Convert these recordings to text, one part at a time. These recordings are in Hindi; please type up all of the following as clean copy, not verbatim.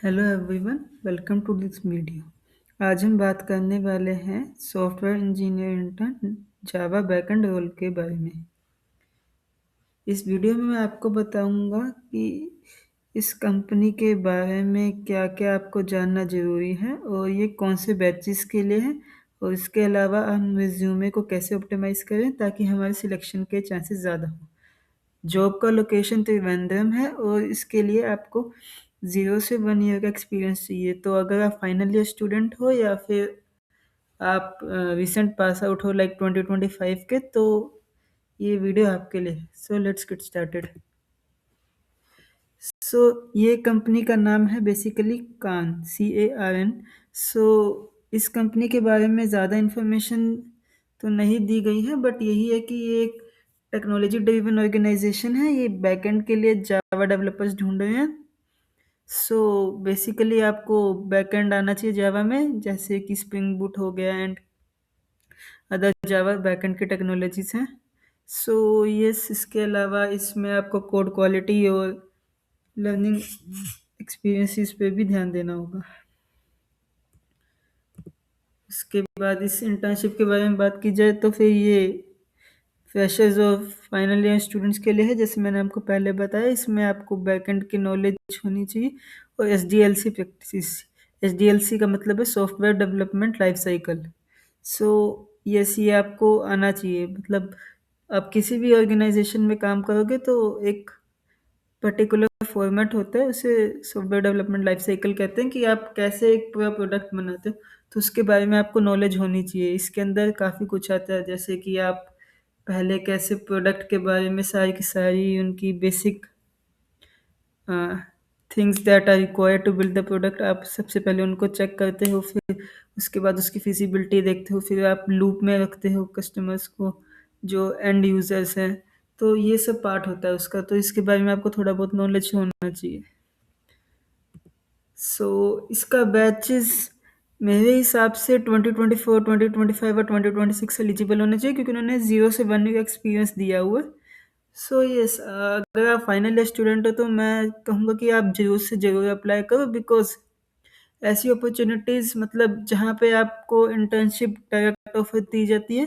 Hello everyone, welcome to this video. आज हम बात करने वाले हैं software engineer intern Java backend role के बारे में। इस वीडियो में मैं आपको बताऊंगा कि इस कंपनी के बारे में क्या-क्या आपको जानना ज़रूरी है और ये कौन से बैचेस के लिए है, और इसके अलावा हम रिज्यूमे को कैसे ऑप्टिमाइज़ करें ताकि हमारे सिलेक्शन के चांसेस ज़्यादा हों। जॉब का लोकेशन त्रिवेंद्रम है और इसके लिए आपको 0 से 1 ईयर का एक्सपीरियंस चाहिए। तो अगर आप फाइनल ईयर स्टूडेंट हो या फिर आप रिसेंट पास आउट हो लाइक 2025 के, तो ये वीडियो आपके लिए है। So let's get started. So ये कंपनी का नाम है बेसिकली कान, CARN। सो इस कंपनी के बारे में ज़्यादा इन्फॉर्मेशन तो नहीं दी गई है, बट यही है कि ये एक टेक्नोलॉजी ड्रिवन ऑर्गेनाइजेशन है। ये बैकएंड के लिए जावा डेवलपर्स ढूंढ रहे हैं। सो बेसिकली आपको बैकएंड आना चाहिए जावा में, जैसे कि स्प्रिंग बूट हो गया एंड अदर जावा बैकएंड की टेक्नोलॉजीज हैं। सो यस, इसके अलावा इसमें आपको कोड क्वालिटी और लर्निंग एक्सपीरियंसेस पे भी ध्यान देना होगा। इसके बाद इस इंटर्नशिप के बारे में बात की जाए तो फिर ये फ्रेशर्स और फाइनल ईयर स्टूडेंट्स के लिए है। जैसे मैंने आपको पहले बताया, इसमें आपको बैकएंड की नॉलेज होनी चाहिए और SDLC प्रैक्टिस। SDLC का मतलब है software development life cycle. So yes, ये आपको आना चाहिए। मतलब आप किसी भी ऑर्गेनाइजेशन में काम करोगे तो एक पर्टिकुलर फॉर्मेट होता है, उसे सॉफ्टवेयर डेवलपमेंट लाइफ साइकिल कहते हैं, कि आप कैसे एक पूरा प्रोडक्ट बनाते हो। तो उसके बारे में आपको नॉलेज होनी चाहिए। इसके अंदर काफ़ी कुछ आता है, जैसे कि आप पहले कैसे प्रोडक्ट के बारे में सारी की सारी उनकी basic things that are required to build the product, आप सबसे पहले उनको चेक करते हो। फिर उसके बाद उसकी फिजिबिलिटी देखते हो। फिर आप लूप में रखते हो कस्टमर्स को, जो एंड यूजर्स हैं। तो ये सब पार्ट होता है उसका। तो इसके बारे में आपको थोड़ा बहुत नॉलेज होना चाहिए। सो इसका बैचेस मेरे हिसाब से 2024, 2025 और 2026 एलिजिबल होने चाहिए, क्योंकि उन्होंने 0 से 1 का एक्सपीरियंस दिया हुआ है। सो यस, अगर आप फाइनल ईयर स्टूडेंट हो तो मैं कहूँगा कि आप ज़रूर से ज़रूर अप्लाई करो, बिकॉज ऐसी अपॉर्चुनिटीज़, मतलब जहाँ पे आपको इंटर्नशिप डायरेक्ट ऑफर दी जाती है,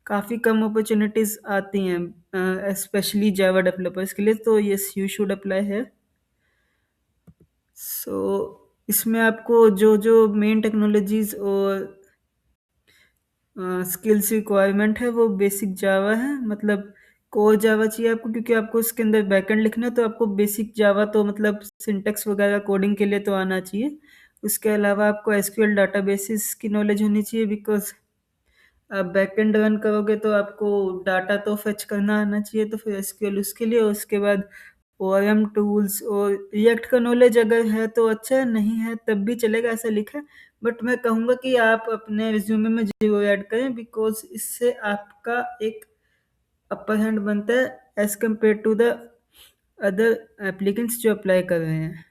काफ़ी कम अपॉर्चुनिटीज़ आती हैं, स्पेशली जावा डेवलपर्स के लिए। तो यस, यू शुड अप्लाई है। सो इसमें आपको जो जो मेन टेक्नोलॉजीज़ और स्किल्स रिक्वायरमेंट है वो बेसिक जावा है। मतलब कोर जावा चाहिए आपको, क्योंकि आपको इसके अंदर बैकएंड लिखना है। तो आपको बेसिक जावा तो मतलब सिंटेक्स वगैरह कोडिंग के लिए तो आना चाहिए। उसके अलावा आपको एसक्यूएल डाटाबेसेस की नॉलेज होनी चाहिए, बिकॉज आप बैकएंड रन करोगे तो आपको डाटा तो फेच करना आना चाहिए। तो फिर एसक्यूएल उसके लिए, और उसके बाद ORM टूल्स और रिएक्ट का नॉलेज अगर है तो अच्छा है, नहीं है तब भी चलेगा, ऐसा लिखा है। बट मैं कहूँगा कि आप अपने रिज्यूमे में जरूर ऐड करें, बिकॉज इससे आपका एक अपर हैंड बनता है as compare to the other applicants जो अप्लाई कर रहे हैं।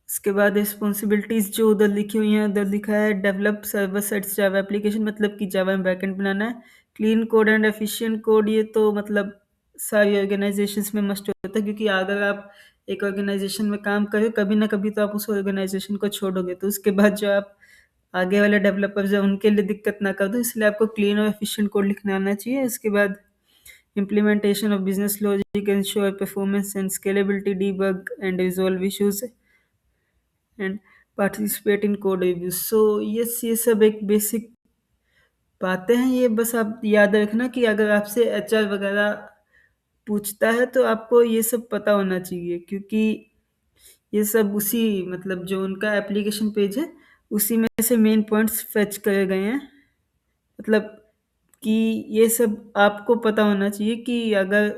उसके बाद रिस्पॉन्सिबिलिटीज जो उधर लिखी हुई हैं, उधर लिखा है develop server sides Java application, मतलब कि जावा में बैकएंड बनाना है। Clean code and efficient code, ये तो मतलब सारी ऑर्गेनाइजेशंस में मस्ट होता है, क्योंकि अगर आप एक ऑर्गेनाइजेशन में काम करें, कभी ना कभी तो आप उस ऑर्गेनाइजेशन को छोड़ोगे। तो उसके बाद जो आप आगे वाले डेवलपर्स हैं उनके लिए दिक्कत ना कर दो, इसलिए आपको क्लीन और एफिशिएंट कोड लिखना आना चाहिए। उसके बाद implementation of business logic, ensure performance and scalability, debug and resolve issues, and participate in code reviews. So yes, ये सब एक बेसिक बातें हैं। ये बस आप याद रखना कि अगर आपसे HR वगैरह पूछता है तो आपको ये सब पता होना चाहिए, क्योंकि ये सब उसी, मतलब जो उनका एप्लीकेशन पेज है उसी में से मेन पॉइंट्स फेच करे गए हैं। मतलब कि ये सब आपको पता होना चाहिए कि अगर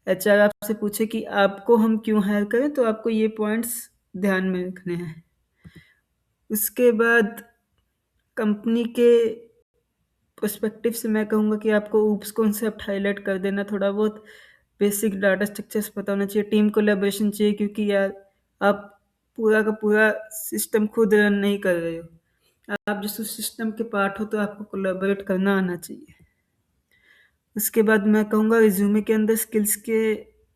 HR आपसे पूछे कि आपको हम क्यों हायर करें, तो आपको ये पॉइंट्स ध्यान में रखने हैं। उसके बाद कंपनी के पर्सपेक्टिव से मैं कहूँगा कि आपको ऊप्स कॉन्सेप्ट हाईलाइट कर देना, थोड़ा बहुत बेसिक डाटा स्ट्रक्चर्स पता होना चाहिए, टीम कोलैबोरेशन चाहिए, क्योंकि यार आप पूरा का पूरा सिस्टम खुद रन नहीं कर रहे हो। आप जिस सिस्टम के पार्ट हो तो आपको कोलैबोरेट करना आना चाहिए। उसके बाद मैं कहूँगा रिज्यूमे के अंदर स्किल्स के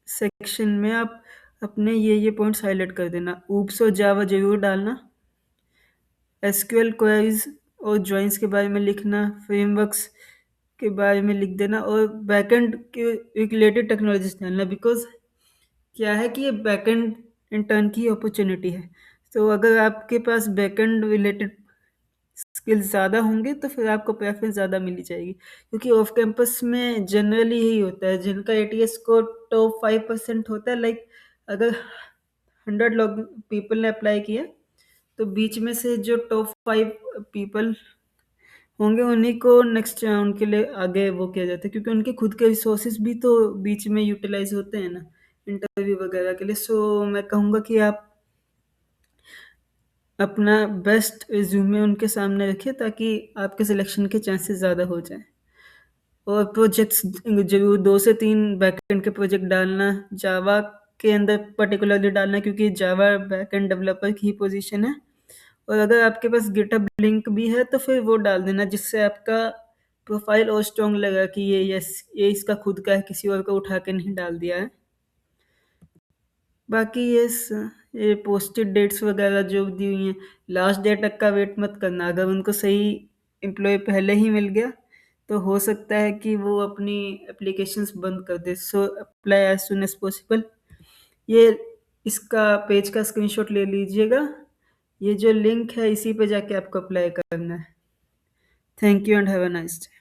सेक्शन में आप अपने ये पॉइंट्स हाईलाइट कर देना। ऊप्स और जावा ज़रूर डालना। एसक्यूएल क्वेरीज और जॉइंस के बारे में लिखना। फ्रेमवर्क्स के बारे में लिख देना और बैकएंड के रिलेटेड टेक्नोलॉजीज डालना, बिकॉज क्या है कि ये बैकएंड इंटर्न की अपॉर्चुनिटी है। तो अगर आपके पास बैकएंड रिलेटेड स्किल्स ज़्यादा होंगे तो फिर आपको प्रेफरेंस ज़्यादा मिली जाएगी, क्योंकि ऑफ कैंपस में जनरली यही होता है, जिनका एटीएस स्कोर टॉप 5% होता है। लाइक अगर 100 लोग पीपल ने अप्लाई किया तो बीच में से जो टॉप 5 पीपल होंगे उन्हीं को नेक्स्ट राउंड के लिए आगे वो किया जाता है, क्योंकि उनके खुद के रिसोर्सेज भी तो बीच में यूटिलाइज होते हैं ना इंटरव्यू वगैरह के लिए। सो मैं कहूँगा कि आप अपना बेस्ट रिज्यूमे उनके सामने रखिए ताकि आपके सिलेक्शन के चांसेस ज़्यादा हो जाएं। और प्रोजेक्ट्स जरूर 2 से 3 बैकएंड के प्रोजेक्ट डालना, जावा के अंदर पर्टिकुलरली डालना, क्योंकि जावा बैकएंड डेवलपर की पोजीशन है। और अगर आपके पास गिटहब लिंक भी है तो फिर वो डाल देना, जिससे आपका प्रोफाइल और स्ट्रॉन्ग लगा कि ये इसका खुद का है, किसी और को उठा के नहीं डाल दिया है। बाकी ये पोस्टेड डेट्स वगैरह जो दी हुई हैं, लास्ट डे तक का वेट मत करना। अगर उनको सही एम्प्लॉय पहले ही मिल गया तो हो सकता है कि वो अपनी एप्लीकेशंस बंद कर दे। So apply as soon as possible. ये इसका पेज का स्क्रीनशॉट ले लीजिएगा। ये जो लिंक है इसी पे जाके आपको अप्लाई करना है। Thank you and have a nice day.